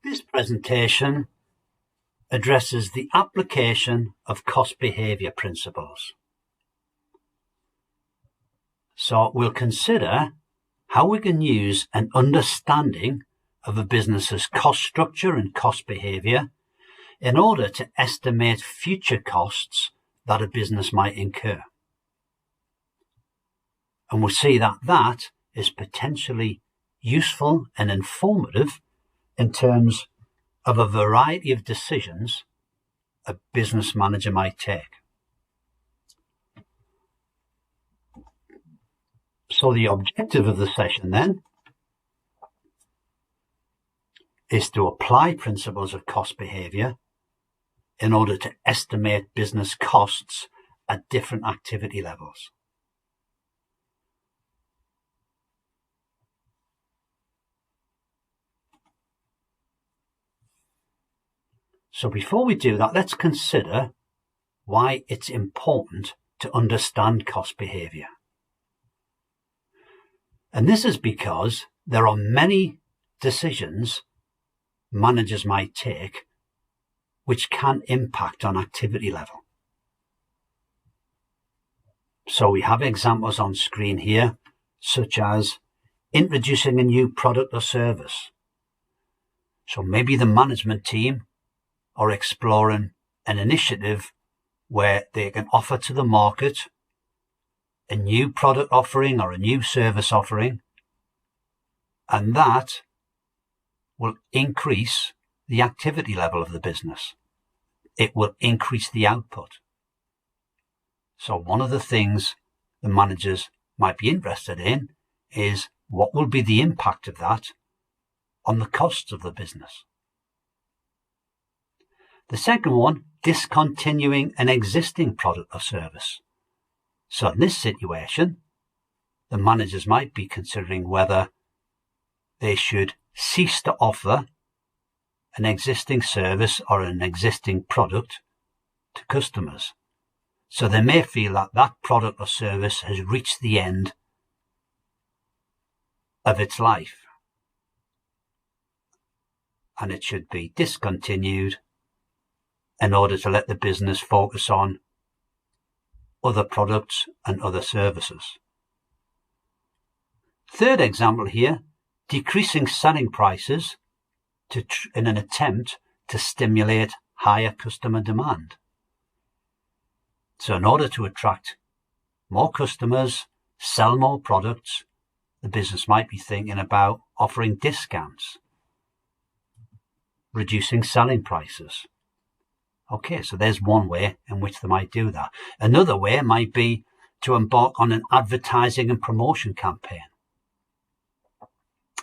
This presentation addresses the application of cost behaviour principles. So we'll consider how we can use an understanding of a business's cost structure and cost behaviour in order to estimate future costs that a business might incur. And we'll see that that is potentially useful and informative in terms of a variety of decisions a business manager might take. So the objective of the session then is to apply principles of cost behaviour in order to estimate business costs at different activity levels. So before we do that, let's consider why it's important to understand cost behaviour. And this is because there are many decisions managers might take which can impact on activity level. So we have examples on screen here, such as introducing a new product or service. So maybe the management team are exploring an initiative where they can offer to the market a new product offering or a new service offering, and that will increase the activity level of the business. It will increase the output. So one of the things the managers might be interested in is what will be the impact of that on the costs of the business. The second one, discontinuing an existing product or service. So in this situation, the managers might be considering whether they should cease to offer an existing service or an existing product to customers. So they may feel that that product or service has reached the end of its life and it should be discontinued in order to let the business focus on other products and other services. Third example here, decreasing selling prices in an attempt to stimulate higher customer demand. So in order to attract more customers, sell more products, the business might be thinking about offering discounts, reducing selling prices. Okay, so there's one way in which they might do that. Another way might be to embark on an advertising and promotion campaign.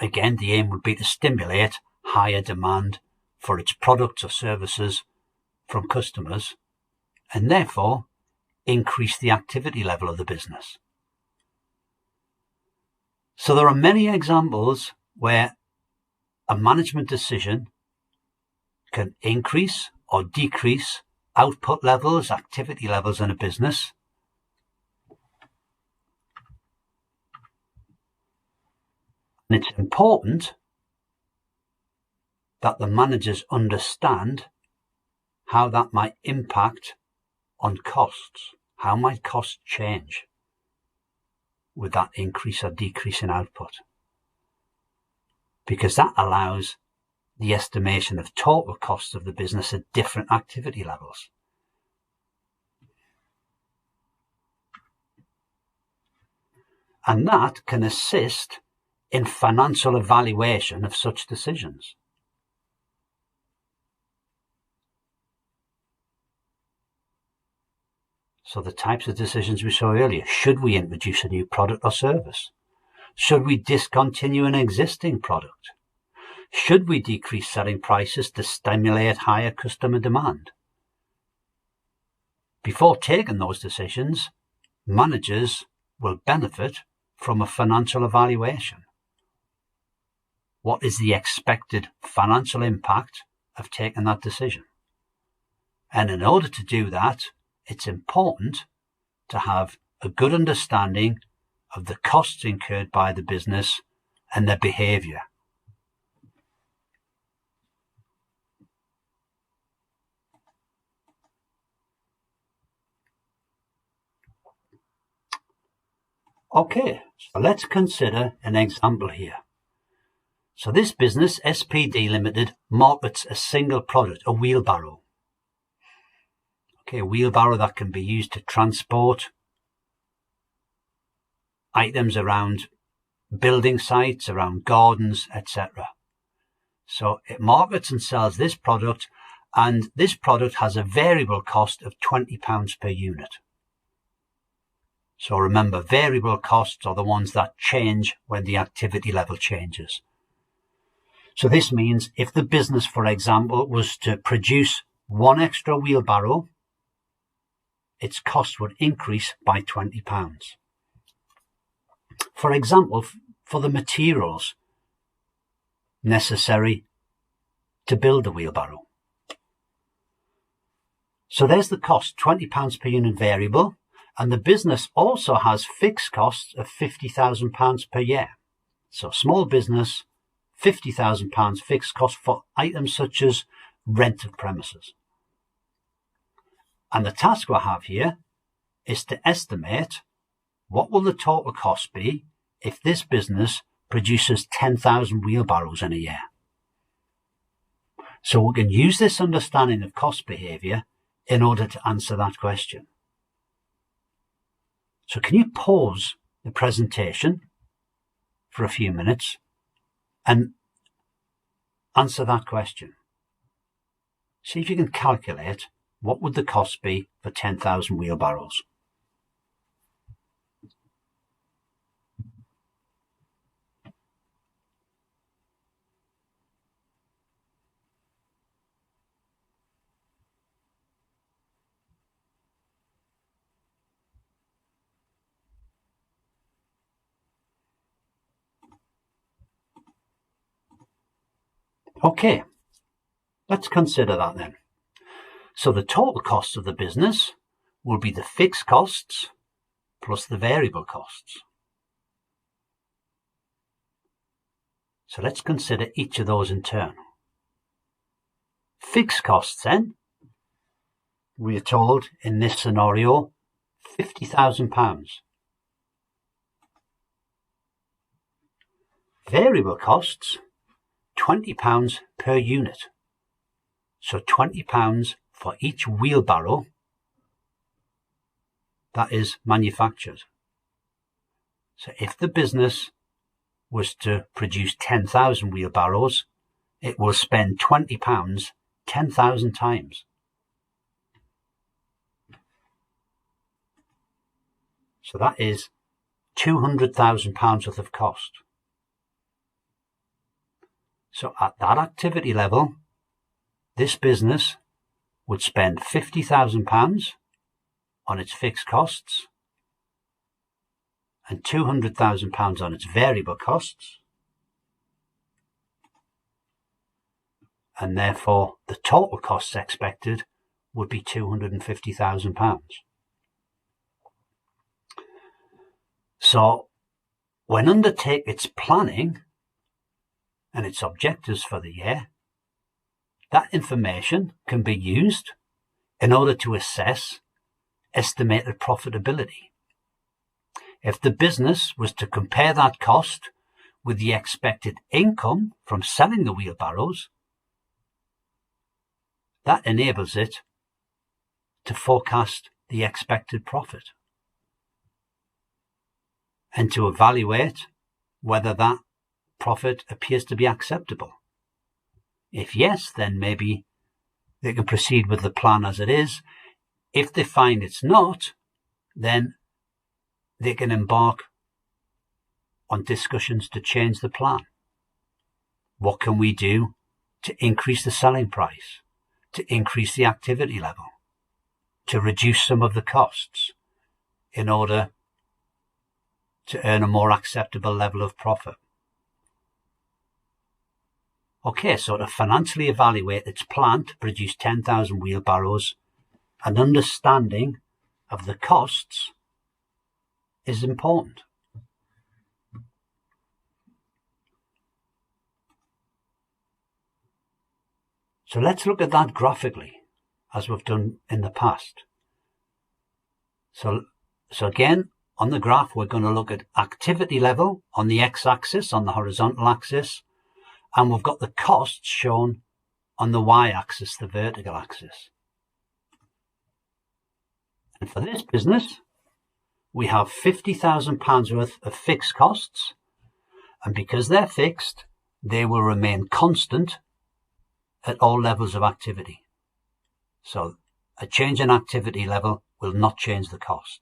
Again, the aim would be to stimulate higher demand for its products or services from customers and therefore increase the activity level of the business. So there are many examples where a management decision can increase or decrease output levels, activity levels in a business. And it's important that the managers understand how that might impact on costs. How might costs change with that increase or decrease in output? Because that allows the estimation of total costs of the business at different activity levels. And that can assist in financial evaluation of such decisions. So the types of decisions we saw earlier, should we introduce a new product or service? Should we discontinue an existing product? Should we decrease selling prices to stimulate higher customer demand? Before taking those decisions, managers will benefit from a financial evaluation. What is the expected financial impact of taking that decision? And in order to do that, it's important to have a good understanding of the costs incurred by the business and their behaviour. Okay, so let's consider an example here. So this business, SPD Limited, markets a single product, a wheelbarrow. Okay, a wheelbarrow that can be used to transport items around building sites, around gardens, etc. So it markets and sells this product, and this product has a variable cost of £20 per unit. So remember, variable costs are the ones that change when the activity level changes. So this means if the business, for example, was to produce one extra wheelbarrow, its cost would increase by £20. For example, for the materials necessary to build a wheelbarrow. So there's the cost, £20 per unit variable, and the business also has fixed costs of £50,000 per year. So small business, £50,000 fixed cost for items such as rent of premises. And the task we have here is to estimate what will the total cost be if this business produces 10,000 wheelbarrows in a year. So we can use this understanding of cost behaviour in order to answer that question. So can you pause the presentation for a few minutes and answer that question? See if you can calculate what would the cost be for 10,000 wheelbarrows. Okay, let's consider that then. So the total cost of the business will be the fixed costs plus the variable costs. So let's consider each of those in turn. Fixed costs then, we are told in this scenario, £50,000. Variable costs, £20 per unit. So £20 for each wheelbarrow that is manufactured. So if the business was to produce 10,000 wheelbarrows, it will spend £20 10,000 times. So that is £200,000 worth of cost. So at that activity level, this business would spend £50,000 on its fixed costs and £200,000 on its variable costs, and therefore the total costs expected would be £250,000. So when undertake its planning and its objectives for the year, that information can be used in order to assess estimated profitability. If the business was to compare that cost with the expected income from selling the wheelbarrows, that enables it to forecast the expected profit and to evaluate whether that profit appears to be acceptable. If yes, then maybe they can proceed with the plan as it is. If they find it's not, then they can embark on discussions to change the plan. What can we do to increase the selling price, to increase the activity level, to reduce some of the costs in order to earn a more acceptable level of profit? Okay, so to financially evaluate its plan to produce 10,000 wheelbarrows, an understanding of the costs is important. So let's look at that graphically, as we've done in the past. So again, on the graph, we're going to look at activity level on the x-axis, on the horizontal axis, and we've got the costs shown on the y-axis, the vertical axis. And for this business, we have £50,000 worth of fixed costs, and because they're fixed, they will remain constant at all levels of activity. So a change in activity level will not change the cost.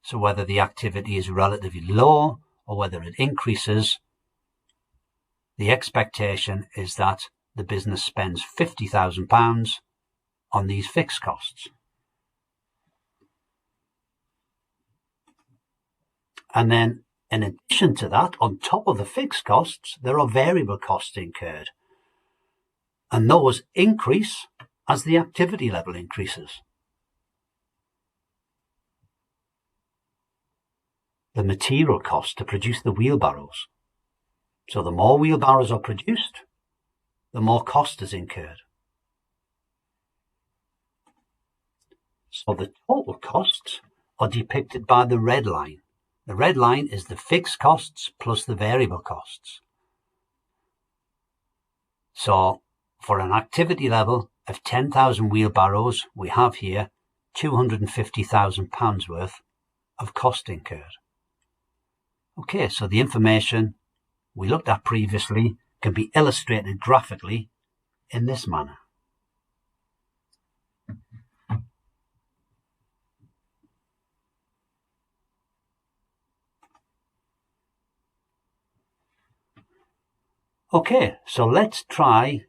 So whether the activity is relatively low or whether it increases, the expectation is that the business spends £50,000 on these fixed costs. And then in addition to that, on top of the fixed costs, there are variable costs incurred. And those increase as the activity level increases. The material cost to produce the wheelbarrows. So the more wheelbarrows are produced, the more cost is incurred. So the total costs are depicted by the red line. The red line is the fixed costs plus the variable costs. So for an activity level of 10,000 wheelbarrows, we have here £250,000 worth of cost incurred. Okay, so the information we looked at previously can be illustrated graphically in this manner. Okay, so let's try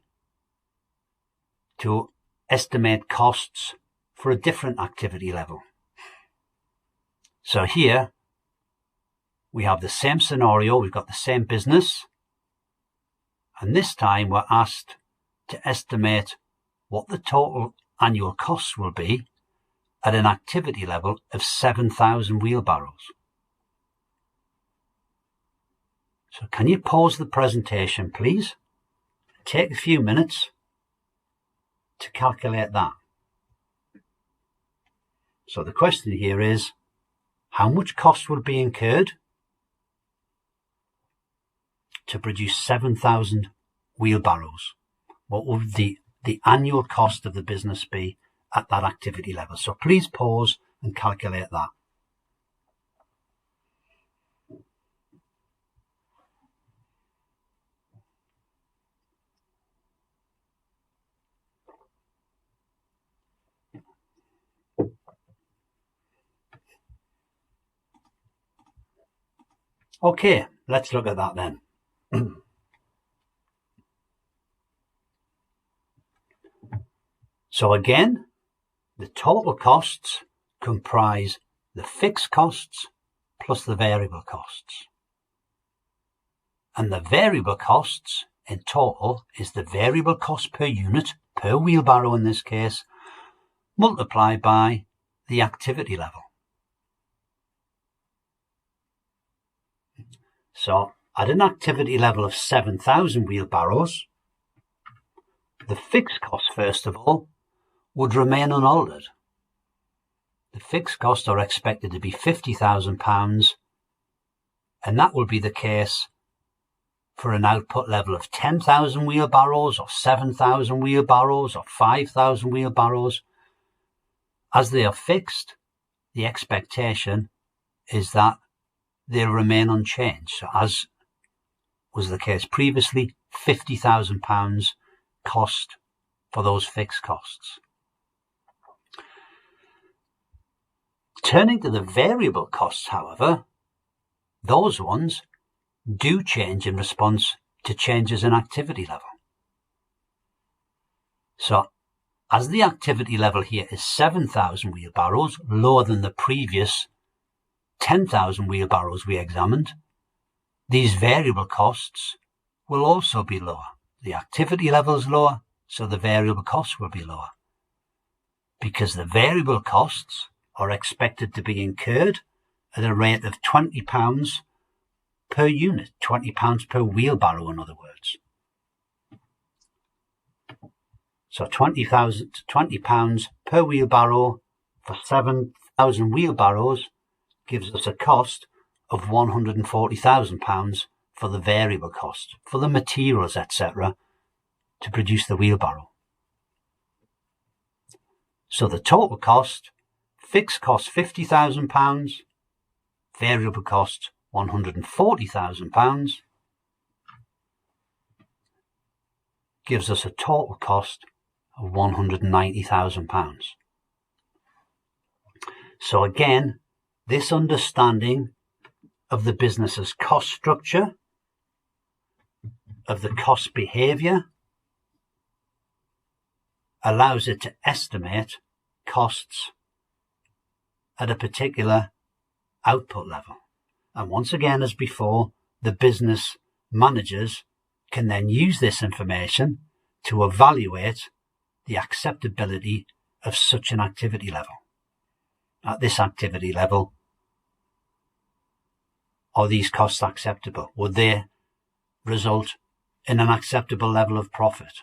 to estimate costs for a different activity level. So here we have the same scenario, we've got the same business, and this time we're asked to estimate what the total annual costs will be at an activity level of 7,000 wheelbarrows. So can you pause the presentation, please? Take a few minutes to calculate that. So the question here is, how much cost will be incurred to produce 7,000 wheelbarrows? What would the annual cost of the business be at that activity level? So please pause and calculate that. Okay, let's look at that then. So again, the total costs comprise the fixed costs plus the variable costs. And the variable costs in total is the variable cost per unit, per wheelbarrow in this case, multiplied by the activity level. So at an activity level of 7,000 wheelbarrows, the fixed cost, first of all, would remain unaltered. The fixed costs are expected to be £50,000, and that will be the case for an output level of 10,000 wheelbarrows or 7,000 wheelbarrows or 5,000 wheelbarrows. As they are fixed, the expectation is that they'll remain unchanged. So as was the case previously, £50,000 cost for those fixed costs. Turning to the variable costs, however, those ones do change in response to changes in activity level. So as the activity level here is 7,000 wheelbarrows, lower than the previous 10,000 wheelbarrows we examined, these variable costs will also be lower. The activity level is lower, so the variable costs will be lower. Because the variable costs are expected to be incurred at a rate of £20 per unit, £20 per wheelbarrow, in other words. So £20 per wheelbarrow for 7,000 wheelbarrows gives us a cost of £140,000 for the variable cost, for the materials, etc., to produce the wheelbarrow. So the total cost, fixed cost £50,000, variable cost £140,000, gives us a total cost of £190,000. So again, this understanding of the business's cost structure, of the cost behaviour, allows it to estimate costs at a particular output level. And once again, as before, the business managers can then use this information to evaluate the acceptability of such an activity level. At this activity level, are these costs acceptable? Would they result in an acceptable level of profit?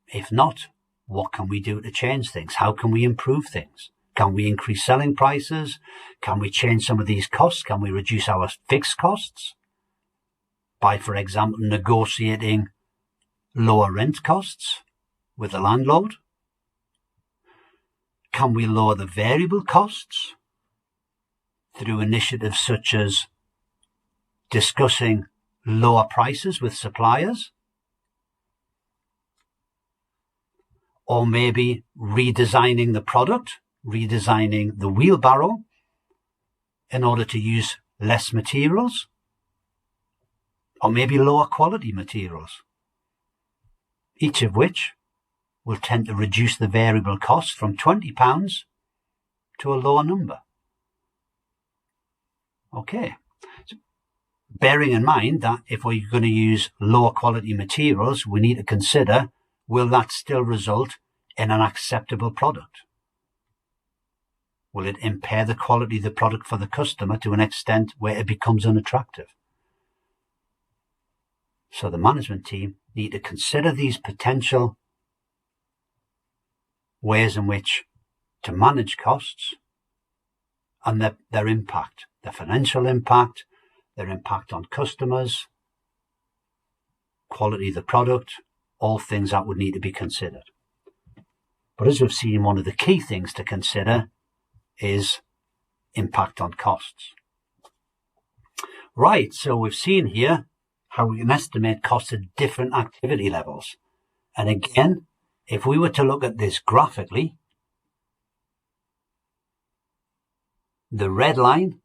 If not, what can we do to change things? How can we improve things? Can we increase selling prices? Can we change some of these costs? Can we reduce our fixed costs by, for example, negotiating lower rent costs with the landlord? Can we lower the variable costs through initiatives such as discussing lower prices with suppliers? Or maybe redesigning the product, redesigning the wheelbarrow in order to use less materials, or maybe lower quality materials, each of which will tend to reduce the variable cost from £20 to a lower number. Okay, so bearing in mind that if we're going to use lower quality materials, we need to consider, will that still result in an acceptable product? Will it impair the quality of the product for the customer to an extent where it becomes unattractive? So the management team need to consider these potential ways in which to manage costs and their impact, their financial impact, their impact on customers, quality of the product, all things that would need to be considered. But as we've seen, one of the key things to consider is impact on costs. Right, so we've seen here how we can estimate costs at different activity levels. And again, if we were to look at this graphically, the red line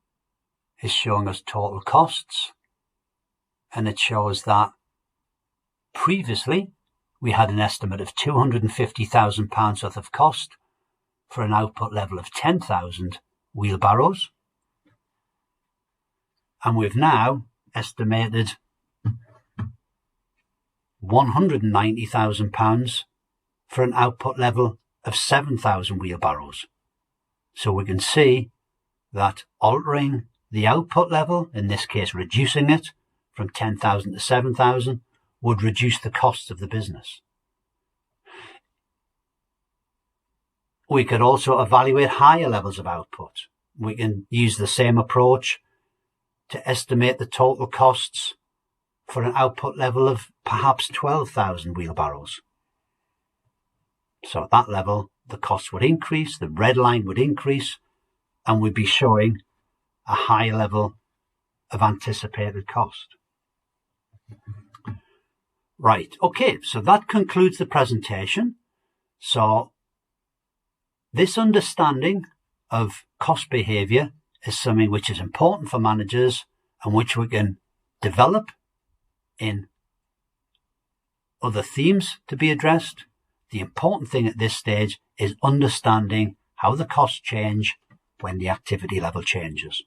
is showing us total costs, and it shows that previously we had an estimate of £250,000 worth of cost for an output level of 10,000 wheelbarrows, and we've now estimated £190,000 for an output level of 7,000 wheelbarrows. So we can see that altering the output level, in this case reducing it from 10,000 to 7,000, would reduce the costs of the business. We could also evaluate higher levels of output. We can use the same approach to estimate the total costs for an output level of perhaps 12,000 wheelbarrows. So at that level, the costs would increase, the red line would increase, and we'd be showing a high level of anticipated cost. Right, okay, so that concludes the presentation. So this understanding of cost behaviour is something which is important for managers and which we can develop in other themes to be addressed. The important thing at this stage is understanding how the costs change when the activity level changes.